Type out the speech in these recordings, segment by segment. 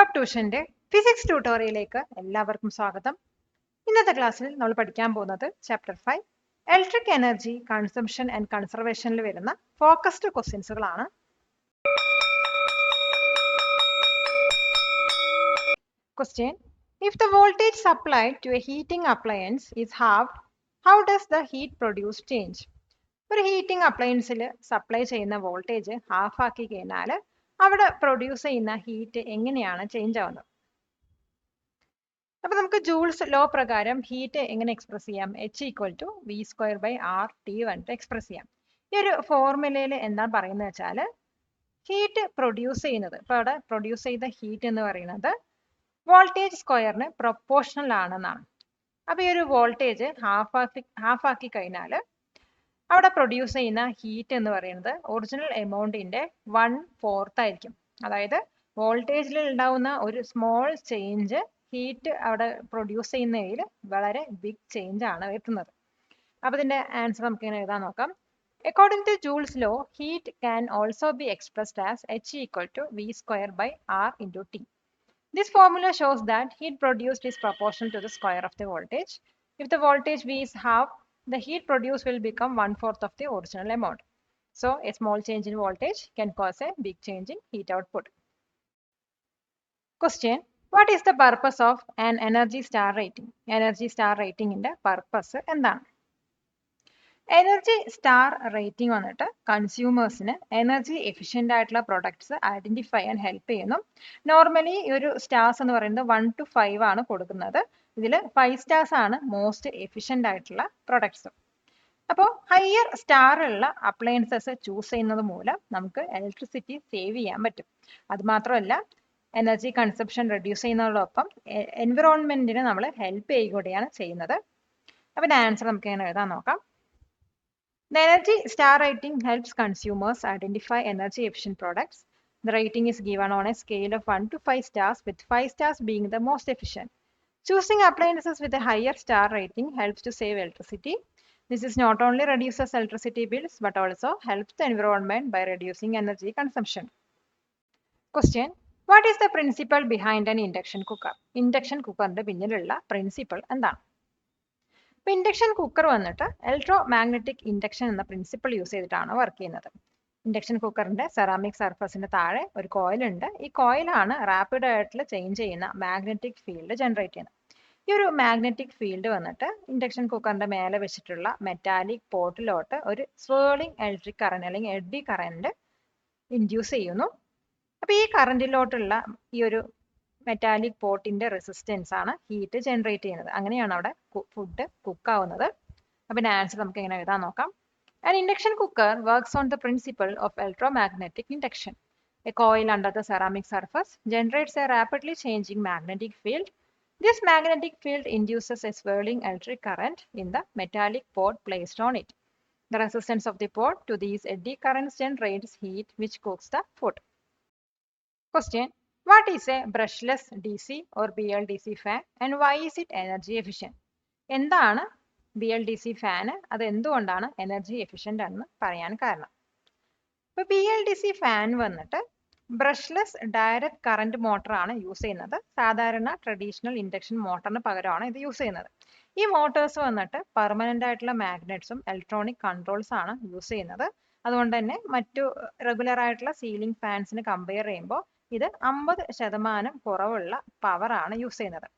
Top ട്യൂഷന്റെ physics ട്യൂട്ടോറിയലിലേക്ക് എല്ലാവർക്കും സ്വാഗതം. ഇന്നത്തെ ക്ലാസ്സിൽ നമ്മൾ പഠിക്കാൻ പോകുന്നത് chapter 5 electric energy consumption and കൺസർവേഷനിൽ വരുന്ന ഫോക്കസ്ഡ് ക്വസ്റ്റ്യൻസുകളാണ്. Question: If the voltage supplied to a heating appliance is halved, how does the heat produced change? ഒരു ഹീറ്റിംഗ് അപ്ലയൻസിൽ സപ്ലൈ ചെയ്യുന്ന വോൾട്ടേജ് ഹാഫ് ആക്കി കഴിഞ്ഞാൽ അവിടെ പ്രൊഡ്യൂസ് ചെയ്യുന്ന ഹീറ്റ് എങ്ങനെയാണ് ചേഞ്ച് ആവുന്നത്? അപ്പൊ നമുക്ക് ജൂൾസ് ലോ പ്രകാരം ഹീറ്റ് എങ്ങനെ എക്സ്പ്രസ് ചെയ്യാം? H=V²/RT വന്നിട്ട് എക്സ്പ്രസ് ചെയ്യാം. ഈ ഒരു ഫോർമുലയിൽ എന്താ പറയുന്നത് വെച്ചാൽ ഹീറ്റ് പ്രൊഡ്യൂസ് ചെയ്യുന്നത്, ഇപ്പൊ അവിടെ പ്രൊഡ്യൂസ് ചെയ്ത ഹീറ്റ് എന്ന് പറയുന്നത് വോൾട്ടേജ് സ്ക്വയറിന് പ്രൊപ്പോർഷണൽ ആണെന്നാണ്. അപ്പൊ ഈ ഒരു വോൾട്ടേജ് ഹാഫ് ആക്കി കഴിഞ്ഞാൽ അവിടെ പ്രൊഡ്യൂസ് ചെയ്യുന്ന ഹീറ്റ് എന്ന് പറയുന്നത് ഒറിജിനൽ എമൗണ്ടിന്റെ 1/4 ആയിരിക്കും. അതായത് വോൾട്ടേജിൽ ഉണ്ടാവുന്ന ഒരു സ്മോൾ ചേഞ്ച് ഹീറ്റ് അവിടെ പ്രൊഡ്യൂസ് ചെയ്യുന്നതിൽ വളരെ ബിഗ് ചേഞ്ച് ആണ് വരുത്തുന്നത്. അപ്പൊ ഇതിന്റെ ആൻസർ നമുക്ക് ഇങ്ങനെ എഴുതാൻ നോക്കാം. According to Joule's law, heat can also be expressed as H=V²/R/T. This formula shows that heat produced is proportional to the square of the voltage. If the voltage V is half, the heat produced will become 1/4 of the original amount. So, a small change in voltage can cause a big change in heat output. Question: What is the purpose of an energy star rating? Energy star rating in the purpose എന്താണ്? Energy star rating വന്നിട്ട് കൺസ്യൂമേഴ്സിന് energy efficient ആയിട്ടുള്ള products identify ചെയ്യാൻ help ചെയ്യുന്നു. Normally ഈ ഒരു stars എന്ന് പറയുന്നത് 1 to 5 ആണ് കൊടുക്കുന്നത്. ഇതിൽ 5 സ്റ്റാർസ് ആണ് മോസ്റ്റ് എഫിഷ്യൻ്റ് ആയിട്ടുള്ള പ്രൊഡക്ട്സ്. അപ്പോൾ ഹയർ സ്റ്റാർ ഉള്ള അപ്ലയൻസസ് ചൂസ് ചെയ്യുന്നത് മൂലം നമുക്ക് ഇലക്ട്രിസിറ്റി സേവ് ചെയ്യാൻ പറ്റും. അതുമാത്രമല്ല എനർജി കൺസപ്ഷൻ റെഡ്യൂസ് ചെയ്യുന്നതോടൊപ്പം എൻവിറോൺമെന്റിന് നമ്മൾ ഹെൽപ്പ് ചെയ്യുകയാണ് ചെയ്യുന്നത്. അപ്പം ഇതിന്റെ ആൻസർ നമുക്ക് എങ്ങനെ എഴുതാൻ നോക്കാം. The energy star rating helps consumers identify energy efficient products. The rating is given on a scale of 1 to 5 stars, with 5 stars being the most efficient. Choosing appliances with a higher star rating helps to save electricity. This is not only reduces electricity bills but also helps the environment by reducing energy consumption. Question: What is the principle behind an induction cooker? Induction cooker ന്റെ പിന്നിലുള്ള principle എന്താണ്? ഇപ്പൊ induction cooker വന്നിട്ട് electro magnetic induction എന്ന principle use ചെയ്തിട്ടാണ് work ചെയ്യുന്നത്. Induction കുക്കറിന്റെ ceramic സർഫസിന് താഴെ ഒരു കോയിൽ ഉണ്ട്. ഈ കോയിലാണ് റാപ്പിഡ് ആയിട്ടുള്ള ചേഞ്ച് ചെയ്യുന്ന മാഗ്നറ്റിക് ഫീൽഡ് ജനറേറ്റ് ചെയ്യുന്നത്. ഈ ഒരു മാഗ്നറ്റിക് ഫീൽഡ് വന്നിട്ട് ഇൻഡക്ഷൻ കുക്കറിന്റെ മേലെ വെച്ചിട്ടുള്ള മെറ്റാലിക് പോർട്ടിലോട്ട് ഒരു സ്വേർലിംഗ് ഇലക്ട്രിക് കറന്റ് അല്ലെങ്കിൽ എഡ്ഡി കറന്റ് ഇൻഡ്യൂസ് ചെയ്യുന്നു. അപ്പൊ ഈ കറന്റിലോട്ടുള്ള ഈ ഒരു മെറ്റാലിക് പോർട്ടിന്റെ റെസിസ്റ്റൻസ് ആണ് ഹീറ്റ് ജനറേറ്റ് ചെയ്യുന്നത്. അങ്ങനെയാണ് അവിടെ ഫുഡ് കുക്ക് ആവുന്നത്. അപ്പൊ ആൻസർ നമുക്ക് എങ്ങനെ എഴുതാൻ നോക്കാം. An induction cooker works on the principle of electromagnetic induction. A coil under the ceramic surface generates a rapidly changing magnetic field. This magnetic field induces a swirling electric current in the metallic pot placed on it. The resistance of the pot to these eddy currents generates heat which cooks the food. Question: What is a brushless DC or BLDC fan and why is it energy efficient? എന്താണ് BLDC fan, അത് എന്തുകൊണ്ടാണ് energy efficient ആണെന്ന് പറയാൻ കാരണം. ഇപ്പൊ BLDC fan വന്നിട്ട് brushless direct current motor ആണ് use ചെയ്യുന്നത്. സാധാരണ ട്രഡീഷണൽ ഇൻഡക്ഷൻ മോട്ടറിന് പകരമാണ് ഇത് യൂസ് ചെയ്യുന്നത്. ഈ മോട്ടോഴ്സ് വന്നിട്ട് പെർമനന്റ് ആയിട്ടുള്ള മാഗ്നറ്റ്സും ഇലക്ട്രോണിക് കൺട്രോൾസ് ആണ് യൂസ് ചെയ്യുന്നത്. അതുകൊണ്ട് തന്നെ മറ്റു റെഗുലർ ആയിട്ടുള്ള സീലിംഗ് ഫാൻസിന് കമ്പയർ ചെയ്യുമ്പോൾ ഇത് 50% കുറവുള്ള പവർ ആണ് യൂസ് ചെയ്യുന്നത്.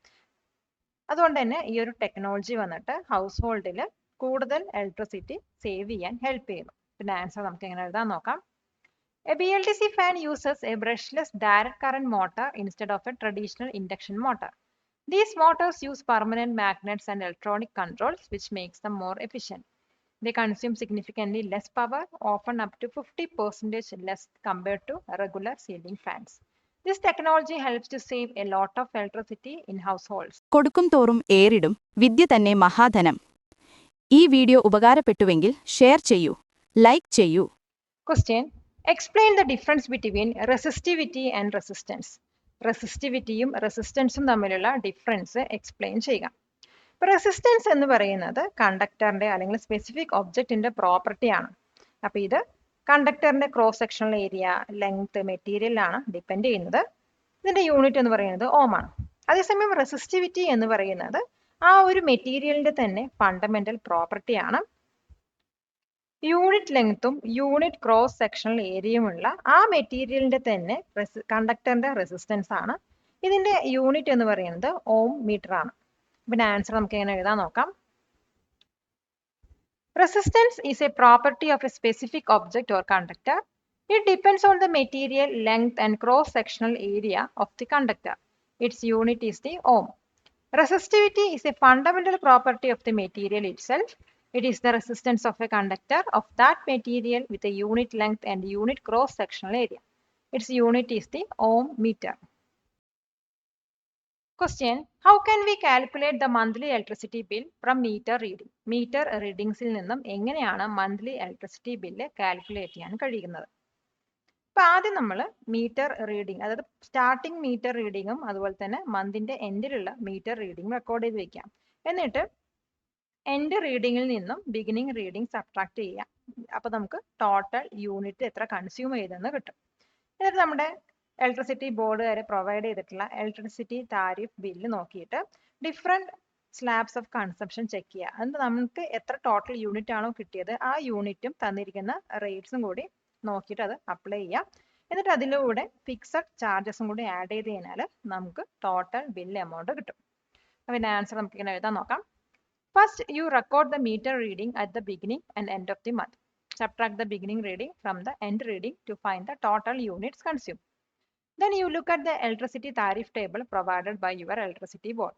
അതുകൊണ്ട് തന്നെ ഈ ഒരു ടെക്നോളജി വന്നിട്ട് ഹൗസ് ഹോൾഡിൽ കൂടുതൽ ഇലക്ട്രിസിറ്റി സേവ് ചെയ്യാൻ ഹെൽപ്പ് ചെയ്യുന്നു. പിന്നെ ആൻസർ നമുക്ക് എങ്ങനെ എഴുതാൻ നോക്കാം. A BLDC fan uses a brushless direct current motor instead of a traditional induction motor. These motors use permanent magnets and electronic controls which makes them more efficient. They consume significantly less power, often up to 50% less compared to regular ceiling fans. This technology helps to save a lot of electricity in households. കൊടുക്കും തോറും ഏറിടും വിദ്യ തന്നെ മഹാധനം. ഈ video ഉപകാരപ്പെട്ടുവെങ്കിൽ share ചെയ്യൂ, like ചെയ്യൂ. Question: Explain the difference between resistivity and resistance. റെസിസ്റ്റിവിറ്റിയും റെസിസ്റ്റൻസും തമ്മിലുള്ള difference explain ചെയ്യുക. ഇപ്പൊ റെസിസ്റ്റൻസ് എന്ന് പറയുന്നത് കണ്ടക്ടറിന്റെ അല്ലെങ്കിൽ സ്പെസിഫിക് ഒബ്ജക്റ്റിന്റെ പ്രോപ്പർട്ടിയാണ്. അപ്പൊ ഇത് കണ്ടക്ടറിന്റെ ക്രോസ് സെക്ഷണൽ ഏരിയ, ലെങ്ത്, മെറ്റീരിയലാണ് ഡിപ്പെൻഡ് ചെയ്യുന്നത്. ഇതിന്റെ യൂണിറ്റ് എന്ന് പറയുന്നത് ഓം ആണ്. അതേസമയം റെസിസ്റ്റിവിറ്റി എന്ന് പറയുന്നത് ആ ഒരു മെറ്റീരിയലിന്റെ തന്നെ ഫണ്ടമെന്റൽ പ്രോപ്പർട്ടി ആണ്. യൂണിറ്റ് ലെങ്ത്തും യൂണിറ്റ് ക്രോസ് സെക്ഷണൽ ഏരിയയുമുള്ള ആ മെറ്റീരിയലിന്റെ തന്നെ കണ്ടക്ടറിന്റെ റെസിസ്റ്റൻസ് ആണ്. ഇതിന്റെ യൂണിറ്റ് എന്ന് പറയുന്നത് ഓം മീറ്റർ ആണ്. പിന്നെ ആൻസർ നമുക്ക് എങ്ങനെ എഴുതാൻ നോക്കാം. Resistance is a property of a specific object or conductor. It depends on the material length and cross-sectional area of the conductor. Its unit is the ohm. Resistivity is a fundamental property of the material itself. It is the resistance of a conductor of that material with a unit length and unit cross-sectional area. Its unit is the ohm meter. Question: How can we calculate the monthly electricity bill from meter reading? Meter readingsil നിന്നും എങ്ങനെയാണ് monthly electricity bill calculate ചെയ്യാൻ കഴിയുന്നത്? അപ്പോൾ ആദ്യം നമ്മൾ meter reading, അതായത് starting metre റീഡിങ്ങും അതുപോലെ തന്നെ മന്തിന്റെ എൻഡിലുള്ള മീറ്റർ റീഡിംഗ് റെക്കോർഡ് ചെയ്ത് വെക്കാം. എന്നിട്ട് എൻഡ് റീഡിങ്ങിൽ നിന്നും ബിഗിനിങ് റീഡിംഗ് സബ്ട്രാക്ട് ചെയ്യാം. അപ്പോൾ നമുക്ക് ടോട്ടൽ യൂണിറ്റ് എത്ര കൺസ്യൂം ചെയ്തെന്ന് കിട്ടും. എന്നിട്ട് നമ്മുടെ ഇലക്ട്രിസിറ്റി ബോർഡുകാർ പ്രൊവൈഡ് ചെയ്തിട്ടുള്ള ഇലക്ട്രിസിറ്റി താരിഫ് ബില്ല് നോക്കിയിട്ട് different slabs of consumption check ചെയ്യുക. എന്നിട്ട് നമുക്ക് എത്ര ടോട്ടൽ യൂണിറ്റ് ആണോ കിട്ടിയത് ആ യൂണിറ്റും തന്നിരിക്കുന്ന റേറ്റ്സും കൂടി നോക്കിയിട്ട് അത് അപ്ലൈ ചെയ്യാം. എന്നിട്ട് അതിലൂടെ ഫിക്സഡ് ചാർജസും കൂടി ആഡ് ചെയ്ത് കഴിഞ്ഞാൽ നമുക്ക് ടോട്ടൽ ബില്ല് എമൗണ്ട് കിട്ടും. അതിൻ്റെ ആൻസർ നമുക്ക് ഇങ്ങനെ എഴുതാൻ നോക്കാം. First you record the meter reading at the beginning and end of the month. Subtract the beginning reading from the end reading to find the total units consumed. Then you look at the electricity tariff table provided by your electricity board.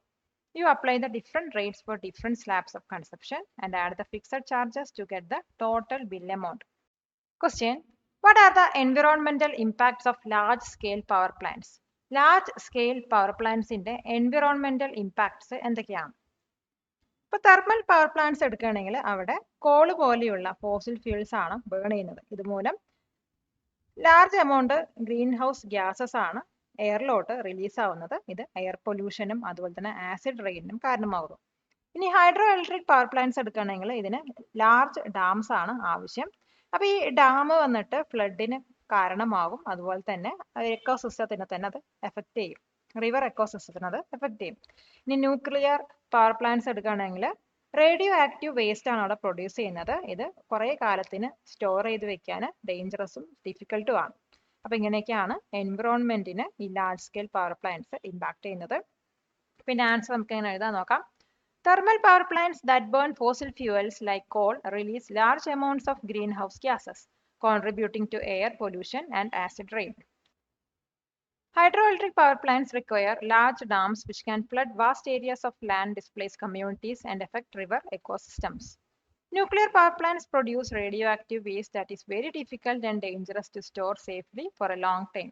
You apply the different rates for different slabs of consumption and add the fixed charges to get the total bill amount. Question: What are the environmental impacts of large scale power plants? Large scale power plants inde environmental impacts എന്തൊക്കെയാണ്? ഇപ്പോൾ thermal power plants എടുക്കുകയാണെങ്കിൽ അവിടെ call പോലെയുള്ള fossil fuels ആണ് burn ചെയ്യുന്നത്. ഇതുമൂലം large amount green house gases ആണ് എയറിലോട്ട് release ആവുന്നത്. ഇത് എയർ പൊല്യൂഷനും അതുപോലെ തന്നെ ആസിഡ് റെയിനും കാരണമാകുന്നു. ഇനി ഹൈഡ്രോ ഇലക്ട്രിക് പവർ പ്ലാന്റ്സ് എടുക്കുകയാണെങ്കിൽ ഇതിന് ലാർജ് ഡാംസ് ആണ് ആവശ്യം. അപ്പോൾ ഈ ഡാം വന്നിട്ട് ഫ്ലഡിന് കാരണമാകും. അതുപോലെ തന്നെ എക്കോസിസ്റ്റത്തിനെ തന്നെ അത് എഫക്റ്റ് ചെയ്യും. റിവർ എക്കോസിസ്റ്റത്തിന് അത് എഫക്റ്റ് ചെയ്യും. ഇനി ന്യൂക്ലിയർ പവർ പ്ലാന്റ്സ് എടുക്കുകയാണെങ്കിൽ റേഡിയോ ആക്റ്റീവ് വേസ്റ്റ് ആണ് അവിടെ പ്രൊഡ്യൂസ് ചെയ്യുന്നത്. ഇത് കുറേ കാലത്തിന് സ്റ്റോർ ചെയ്ത് വെക്കാൻ ഡേഞ്ചറസും ഡിഫിക്കൽട്ടും ആണ്. അപ്പോൾ ഇങ്ങനെയൊക്കെയാണ് എൻവിറോൺമെന്റിന് ഈ large scale power plants impact ചെയ്യുന്നത്. പിന്നെ ആൻസർ നമുക്ക് എങ്ങനെ എഴുതാൻ നോക്കാം. Thermal power plants that burn fossil fuels like coal release large amounts of greenhouse gases contributing to air pollution and acid rain. Hydroelectric power plants require large dams which can flood vast areas of land, displace communities, and affect river ecosystems. Nuclear power plants produce radioactive waste that is very difficult and dangerous to store safely for a long time.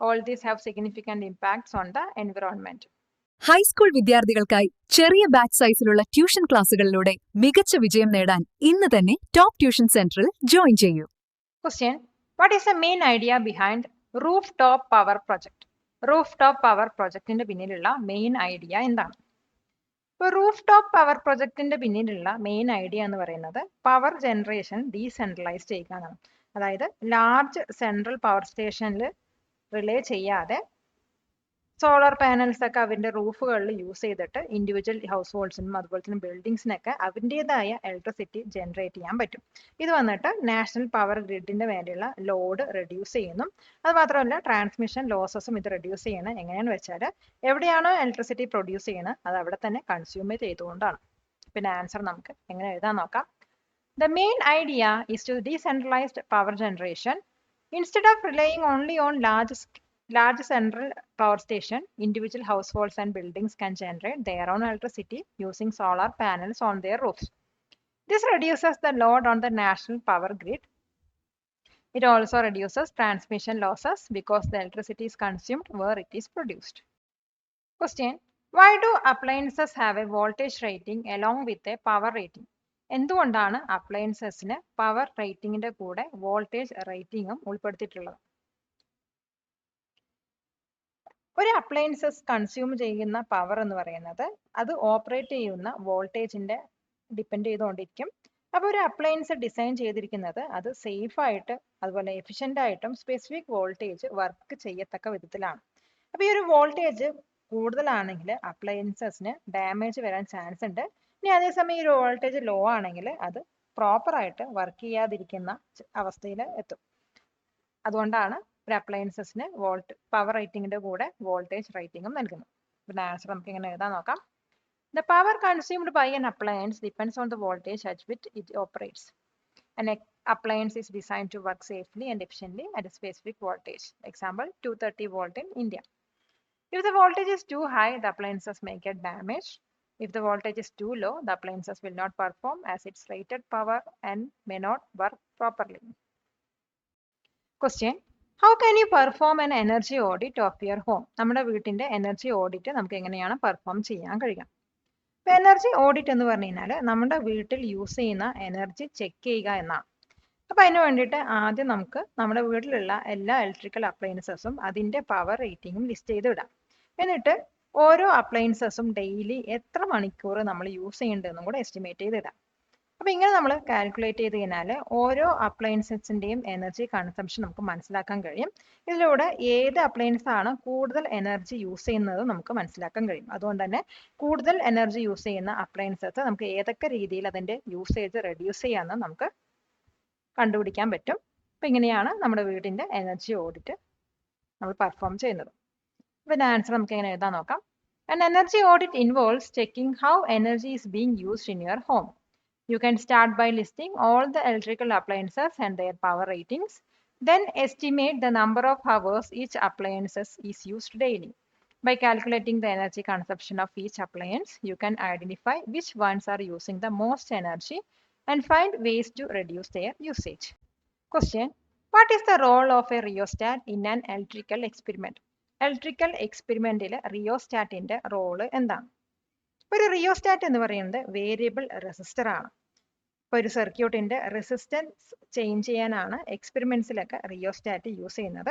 All these have significant impacts on the environment. High school വിദ്യാർത്ഥികൾക്കായി ചെറിയ batch സൈസിലുള്ള tuition ക്ലാസുകളിലൂടെ മികച്ച വിജയം നേടാൻ ഇന്ന് തന്നെ top tuition സെന്ററിൽ join ചെയ്യൂ. Question: What is the main idea behind rooftop power project? Rooftop power projectന്റെ പിന്നിലുള്ള മെയിൻ ഐഡിയ എന്താണ്? ഇപ്പോൾ റൂഫ് ടോപ്പ് പവർ പ്രൊജക്ടിന്റെ പിന്നിലുള്ള മെയിൻ ഐഡിയ എന്ന് പറയുന്നത് പവർ ജനറേഷൻ ഡീസെൻട്രലൈസ് ചെയ്യുക എന്നാണ്. അതായത് ലാർജ് സെൻട്രൽ പവർ സ്റ്റേഷനിൽ റിലേ ചെയ്യാതെ സോളാർ പാനൽസ് ഒക്കെ അവരുടെ റൂഫുകളിൽ യൂസ് ചെയ്തിട്ട് ഇൻഡിവിജ്വൽ ഹൗസ് ഹോൾഡ്സിനും അതുപോലെ തന്നെ ബിൽഡിങ്സിനൊക്കെ അവരുടേതായ ഇലക്ട്രിസിറ്റി ജനറേറ്റ് ചെയ്യാൻ പറ്റും. ഇത് വന്നിട്ട് നാഷണൽ പവർ ഗ്രിഡിന്റെ മേലെയുള്ള ലോഡ് റെഡ്യൂസ് ചെയ്യുന്നു. അത് മാത്രമല്ല ട്രാൻസ്മിഷൻ ലോസസും ഇത് റെഡ്യൂസ് ചെയ്യണം. എങ്ങനെയാണെന്ന് വെച്ചാൽ എവിടെയാണോ ഇലക്ട്രിസിറ്റി പ്രൊഡ്യൂസ് ചെയ്യുന്നത് അത് അവിടെ തന്നെ കൺസ്യൂം ചെയ്തുകൊണ്ടാണ്. പിന്നെ ആൻസർ നമുക്ക് എങ്ങനെ എഴുതാൻ നോക്കാം. The main idea is to decentralized power generation. Instead of relying only on large central power station, individual households and buildings can generate their own electricity using solar panels on their roofs. This reduces the load on the national power grid. It also reduces transmission losses because the electricity is consumed where it is produced. Question: Why do appliances have a voltage rating along with a power rating? എന്തുകൊണ്ടാണ് അപ്ലയൻസസിന് power റേറ്റിംഗിന്റെ കൂടെ voltage റേറ്റിംഗും ഉൾപ്പെടുത്തിയിട്ടുള്ളത്? ഒരു appliances consume ചെയ്യുന്ന power എന്ന് പറയുന്നത് അത് operate ചെയ്യുന്ന വോൾട്ടേജിന്റെ ഡിപ്പെൻഡ് ചെയ്തുകൊണ്ടിരിക്കും. അപ്പോൾ ഒരു അപ്ലയൻസ് ഡിസൈൻ ചെയ്തിരിക്കുന്നത് അത് സേഫ് ആയിട്ട് അതുപോലെ എഫിഷ്യന്റ് ആയിട്ടും സ്പെസിഫിക് വോൾട്ടേജ് വർക്ക് ചെയ്യത്തക്ക വിധത്തിലാണ്. അപ്പോൾ ഈ ഒരു വോൾട്ടേജ് കൂടുതലാണെങ്കിൽ അപ്ലയൻസസിന് ഡാമേജ് വരാൻ ചാൻസ് ഉണ്ട്. ഇനി അതേസമയം ഈ ഒരു വോൾട്ടേജ് ലോ ആണെങ്കിൽ അത് പ്രോപ്പറായിട്ട് വർക്ക് ചെയ്യാതിരിക്കുന്ന അവസ്ഥയിൽ എത്തും. അതുകൊണ്ടാണ് ഒരു അപ്ലയൻസസിന് പവർ റേറ്റിംഗിന്റെ കൂടെ വോൾട്ടേജ് റേറ്റിംഗും നൽകുന്നത്. പിന്നെ ആൻസർ നമുക്ക് ഇങ്ങനെ എഴുതാൻ നോക്കാം. The power consumed by an appliance depends on the voltage at which it operates. An appliance is designed to work safely and efficiently at a specific voltage. Example, 230 volt in India. If the voltage is too high, the appliances may get damaged. If the voltage is too low, the appliances will not perform as its rated power and may not work properly. Question. How can you perform an energy audit of your home? നമ്മുടെ വീട്ടിന്റെ energy audit നമുക്ക് എങ്ങനെയാണ് perform ചെയ്യാൻ കഴിയുക? Energy audit എന്ന് പറഞ്ഞു കഴിഞ്ഞാൽ നമ്മുടെ വീട്ടിൽ യൂസ് ചെയ്യുന്ന എനർജി ചെക്ക് ചെയ്യുക എന്നാണ്. അപ്പോൾ അതിന് വേണ്ടിയിട്ട് ആദ്യം നമുക്ക് നമ്മുടെ വീട്ടിലുള്ള എല്ലാ ഇലക്ട്രിക്കൽ അപ്ലയൻസസും അതിൻ്റെ പവർ റേറ്റിംഗും ലിസ്റ്റ് ചെയ്ത് ഇടാം. എന്നിട്ട് ഓരോ അപ്ലയൻസസും ഡെയിലി എത്ര മണിക്കൂർ നമ്മൾ യൂസ് ചെയ്യേണ്ടതെന്നും കൂടെ എസ്റ്റിമേറ്റ് ചെയ്ത് ഇടാം. അപ്പോൾ ഇങ്ങനെ നമ്മൾ കാൽക്കുലേറ്റ് ചെയ്ത് കഴിഞ്ഞാൽ ഓരോ അപ്ലയൻസസിൻ്റെയും എനർജി കൺസംഷൻ നമുക്ക് മനസ്സിലാക്കാൻ കഴിയും. ഇതിലൂടെ ഏത് അപ്ലയൻസ് ആണ് കൂടുതൽ എനർജി യൂസ് ചെയ്യുന്നത് നമുക്ക് മനസ്സിലാക്കാൻ കഴിയും. അതുകൊണ്ട് തന്നെ കൂടുതൽ എനർജി യൂസ് ചെയ്യുന്ന അപ്ലയൻസസ് നമുക്ക് ഏതൊക്കെ രീതിയിൽ അതിൻ്റെ യൂസേജ് റെഡ്യൂസ് ചെയ്യാമെന്ന് നമുക്ക് കണ്ടുപിടിക്കാൻ പറ്റും. അപ്പോൾ ഇങ്ങനെയാണ് നമ്മുടെ വീടിൻ്റെ എനർജി ഓഡിറ്റ് നമ്മൾ പെർഫോം ചെയ്യുന്നത്. അപ്പോൾ ആൻസർ നമുക്ക് എങ്ങനെ എഴുതാൻ നോക്കാം. An energy audit involves checking how energy is being used in your home. You can start by listing all the electrical appliances and their power ratings. Then estimate the number of hours each appliance is used daily. By calculating the energy consumption of each appliance, you can identify which ones are using the most energy and find ways to reduce their usage. Question. What is the role of a rheostat in an electrical experiment? Electrical എക്സ്പെരിമെന്റിൽ റിയോസ്റ്റാറ്റിന്റെ role എന്താണ്? ഒരു rheostat എന്ന് പറയുന്നത് variable resistor ആണ്. ഇപ്പോൾ ഒരു സർക്യൂട്ടിന്റെ റെസിസ്റ്റൻസ് ചേഞ്ച് ചെയ്യാനാണ് എക്സ്പെരിമെന്റ്സിലൊക്കെ റിയോസ്റ്റാറ്റ് യൂസ് ചെയ്യുന്നത്.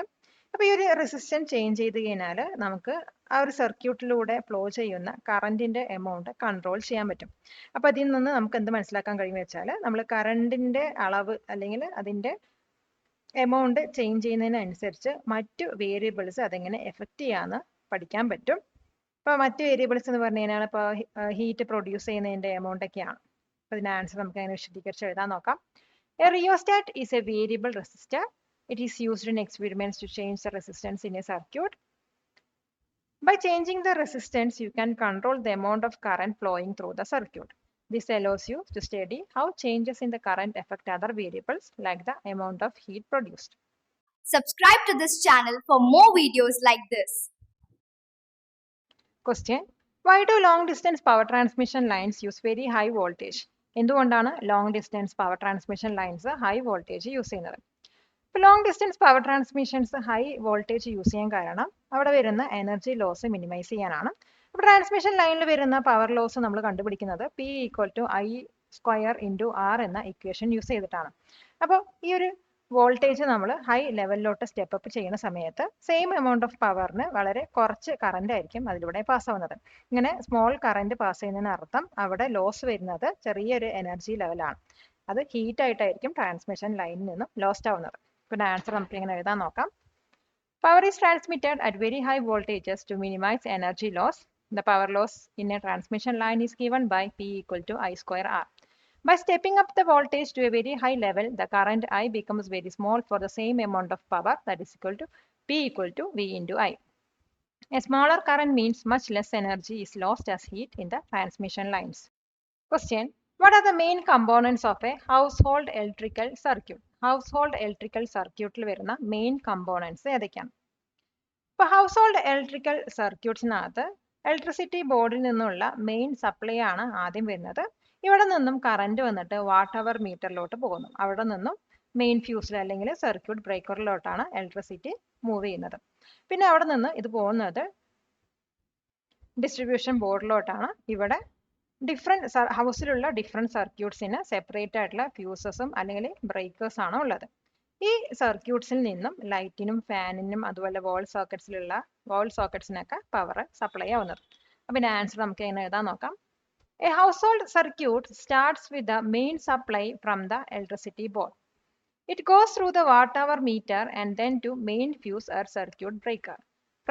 അപ്പോൾ ഈ ഒരു റെസിസ്റ്റൻസ് ചേഞ്ച് ചെയ്ത് കഴിഞ്ഞാൽ നമുക്ക് ആ ഒരു സർക്യൂട്ടിലൂടെ ഫ്ലോ ചെയ്യുന്ന കറണ്ടിന്റെ എമൗണ്ട് കൺട്രോൾ ചെയ്യാൻ പറ്റും. അപ്പോൾ അതിൽ നിന്ന് നമുക്ക് എന്ത് മനസ്സിലാക്കാൻ കഴിയുമെന്ന് വെച്ചാൽ നമ്മൾ കറണ്ടിന്റെ അളവ് അല്ലെങ്കിൽ അതിന്റെ എമൗണ്ട് ചേഞ്ച് ചെയ്യുന്നതിനനുസരിച്ച് മറ്റു വേരിയബിൾസ് അതെങ്ങനെ എഫക്റ്റ് ചെയ്യാന്ന് പഠിക്കാൻ പറ്റും. ഇപ്പോൾ മറ്റു വേരിയബിൾസ് എന്ന് പറഞ്ഞു കഴിഞ്ഞാൽ ഇപ്പോൾ ഹീറ്റ് പ്രൊഡ്യൂസ് ചെയ്യുന്നതിൻ്റെ എമൗണ്ട് ഒക്കെയാണ്. അപ്പോൾ ഇതിൻ്റെ ആൻസർ നമുക്ക് അങ്ങനെ വിശദീകരിച്ച് എഴുതാൻ നോക്കാം. A rheostat is a variable resistor. It is used in experiments to change the resistance in a circuit. By changing the resistance, you can control the amount of current flowing through the circuit. This allows you to study how changes in the current affect other variables like the amount of heat produced. Subscribe to this channel for more videos like this. Question. Why do long distance power transmission lines use very high voltage? എന്തുകൊണ്ടാണ് long distance power transmission lines high voltage use ചെയ്യുന്നത്? ഇപ്പോൾ long distance power transmissions high voltage use ചെയ്യാൻ കാരണം അവിടെ വരുന്ന energy loss minimise ചെയ്യാനാണ്. അപ്പോൾ transmission ലൈനിൽ വരുന്ന പവർ ലോസ് നമ്മൾ കണ്ടുപിടിക്കുന്നത് P = I² എന്ന ഇക്വേഷൻ യൂസ് ചെയ്തിട്ടാണ്. അപ്പോൾ ഈ ഒരു വോൾട്ടേജ് നമ്മൾ ഹൈ ലെവലിലോട്ട് സ്റ്റെപ്പ് അപ്പ് ചെയ്യുന്ന സമയത്ത് സെയിം എമൗണ്ട് ഓഫ് പവറിന് വളരെ കുറച്ച് കറണ്ട് ആയിരിക്കും അതിലൂടെ പാസ് ആവുന്നത്. ഇങ്ങനെ സ്മോൾ കറണ്ട് പാസ് ചെയ്യുന്നതിന് അർത്ഥം അവിടെ ലോസ് വരുന്നത് ചെറിയൊരു എനർജി ലെവലാണ്. അത് ഹീറ്റ് ആയിട്ടായിരിക്കും ട്രാൻസ്മിഷൻ ലൈനിൽ നിന്നും ലോസ്റ്റ് ആവുന്നത്. പിന്നെ ആൻസർ നമുക്ക് ഇങ്ങനെ എഴുതാൻ നോക്കാം. Power is transmitted at very high voltages to minimize energy loss. The power loss in a transmission line is given by P = I²R. By stepping up the voltage to a very high level, the current I becomes very small for the same amount of power, that is equal to P = V × I. A smaller current means much less energy is lost as heat in the transmission lines. Question. What are the main components of a household electrical circuit? Household electrical circuitൽ വരുന്ന main components ഏതൊക്കെയാണ്? ഇപ്പോൾ household electrical സർക്യൂട്ട്സിനകത്ത് electricity ബോർഡിൽ നിന്നുള്ള main supply ആണ് ആദ്യം വരുന്നത്. ഇവിടെ നിന്നും കറണ്ട് വന്നിട്ട് വാട്ട് അവർ മീറ്ററിലോട്ട് പോകുന്നു. അവിടെ നിന്നും മെയിൻ ഫ്യൂസിൽ അല്ലെങ്കിൽ സർക്യൂട്ട് ബ്രേക്കറിലോട്ടാണ് ഇലക്ട്രിസിറ്റി മൂവ് ചെയ്യുന്നത്. പിന്നെ അവിടെ നിന്ന് ഇത് പോകുന്നത് ഡിസ്ട്രിബ്യൂഷൻ ബോർഡിലോട്ടാണ്. ഇവിടെ ഹൗസിലുള്ള ഡിഫറെൻറ്റ് സർക്യൂട്ട്സിന് സെപ്പറേറ്റ് ആയിട്ടുള്ള ഫ്യൂസസും അല്ലെങ്കിൽ ബ്രേക്കേഴ്സ് ആണ് ഉള്ളത്. ഈ സർക്യൂട്ട്സിൽ നിന്നും ലൈറ്റിനും ഫാനിനും അതുപോലെ വാൾ സോക്കറ്റ്സിനൊക്കെ പവർ സപ്ലൈ ആവുന്നത്. അപ്പം ആൻസർ നമുക്ക് എങ്ങനെ എഴുതാൻ നോക്കാം. A household circuit starts with the main supply from the electricity board. It goes through the watt hour meter and then to main fuse or circuit breaker.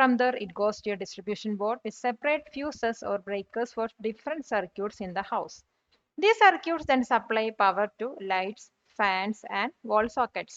From there, it goes to a distribution board with separate fuses or breakers for different circuits in the house. These circuits then supply power to lights, fans, and wall sockets.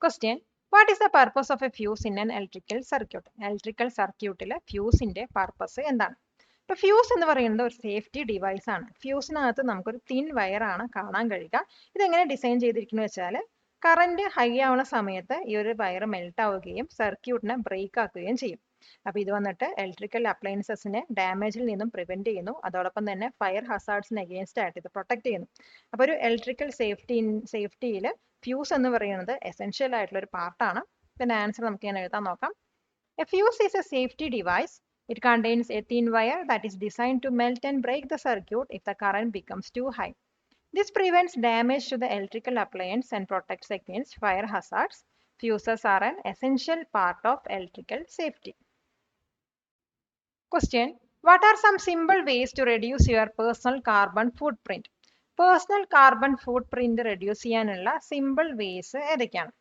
Question: What is the purpose of a fuse in an electrical circuit? Electrical circuitile fuse ന്റെ purpose എന്താണ്? ഇപ്പോൾ fuse എന്ന് പറയുന്നത് ഒരു safety device ആണ്. ഫ്യൂസിനകത്ത് നമുക്കൊരു thin wire ആണ് കാണാൻ കഴിയുക. ഇതെങ്ങനെ ഡിസൈൻ ചെയ്തിരിക്കുന്നു വെച്ചാൽ കറന്റ് ഹൈ ആവുന്ന സമയത്ത് ഈ ഒരു വയർ മെൽറ്റ് ആവുകയും സർക്യൂട്ടിനെ ബ്രേക്ക് ആക്കുകയും ചെയ്യും. അപ്പോൾ ഇത് വന്നിട്ട് ഇലക്ട്രിക്കൽ അപ്ലയൻസസിനെ ഡാമേജിൽ നിന്നും പ്രിവെന്റ് ചെയ്യുന്നു. അതോടൊപ്പം തന്നെ ഫയർ ഹസാർഡ്സിന് അഗെയിൻസ്റ്റ് ആയിട്ട് ഇത് പ്രൊട്ടക്ട് ചെയ്യുന്നു. അപ്പോൾ ഒരു ഇലക്ട്രിക്കൽ സേഫ്റ്റിയിൽ ഫ്യൂസ് എന്ന് പറയുന്നത് എസെൻഷ്യൽ ആയിട്ടുള്ള ഒരു പാർട്ടാണ്. പിന്നെ ആൻസർ നമുക്ക് ഇങ്ങനെ എഴുതാൻ നോക്കാം. A fuse is a safety device. It contains a thin wire that is designed to melt and break the circuit if the current becomes too high. This prevents damage to the electrical appliance and protects against fire hazards. Fuses are an essential part of electrical safety. Question: What are some simple ways to reduce your personal carbon footprint? Personal carbon footprint reduce ചെയ്യാനുള്ള simple vase ഏതൊക്കെയാണ്?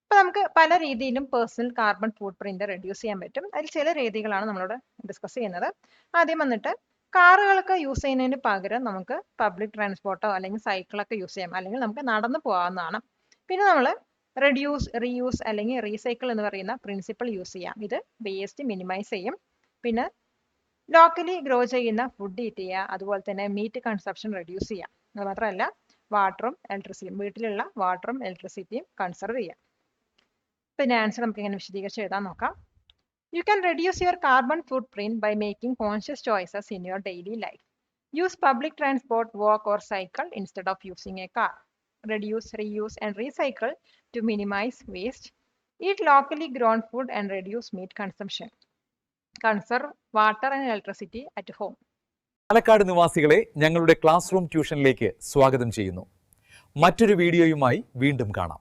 അപ്പോൾ നമുക്ക് പല രീതിയിലും personal carbon ഫുട് print reduce ചെയ്യാൻ പറ്റും. അതിൽ ചില രീതികളാണ് നമ്മളോട് ഡിസ്കസ് ചെയ്യുന്നത്. ആദ്യം വന്നിട്ട് കാറുകളൊക്കെ യൂസ് ചെയ്യുന്നതിന് പകരം നമുക്ക് പബ്ലിക് ട്രാൻസ്പോർട്ടോ അല്ലെങ്കിൽ സൈക്കിളൊക്കെ യൂസ് ചെയ്യാം, അല്ലെങ്കിൽ നമുക്ക് നടന്നു പോകാവുന്നതാണ്. പിന്നെ നമ്മൾ റെഡ്യൂസ്, റീയൂസ് അല്ലെങ്കിൽ റീസൈക്കിൾ എന്ന് പറയുന്ന പ്രിൻസിപ്പിൾ യൂസ് ചെയ്യാം. ഇത് വേസ്റ്റ് മിനിമൈസ് ചെയ്യും. പിന്നെ ലോക്കലി ഗ്രോ ചെയ്യുന്ന ഫുഡ് ഈറ്റ് ചെയ്യുക, അതുപോലെ തന്നെ മീറ്റ് കൺസപ്ഷൻ റെഡ്യൂസ് ചെയ്യാം. അത് മാത്രമല്ല വാട്ടറും ഇലക്ട്രിസിറ്റിയും, വീട്ടിലുള്ള വാട്ടറും ഇലക്ട്രിസിറ്റിയും കൺസർവ് ചെയ്യാം. പിന്നെ ആൻസർ നമുക്ക് ഇങ്ങനെ വിശദീകരിച്ച് എഴുതാൻ നോക്കാം. You can reduce your carbon footprint by making conscious choices in your daily life. Use public transport, walk or cycle instead of using a car. Reduce, reuse and recycle to minimize waste. Eat locally grown food and reduce meat consumption. Conserve water and electricity at home. Palakkad നിവാസികളെ ഞങ്ങളുടെ class room ട്യൂഷനിലേക്ക് സ്വാഗതം ചെയ്യുന്നു. മറ്റൊരു വീഡിയോയുമായി വീണ്ടും കാണാം.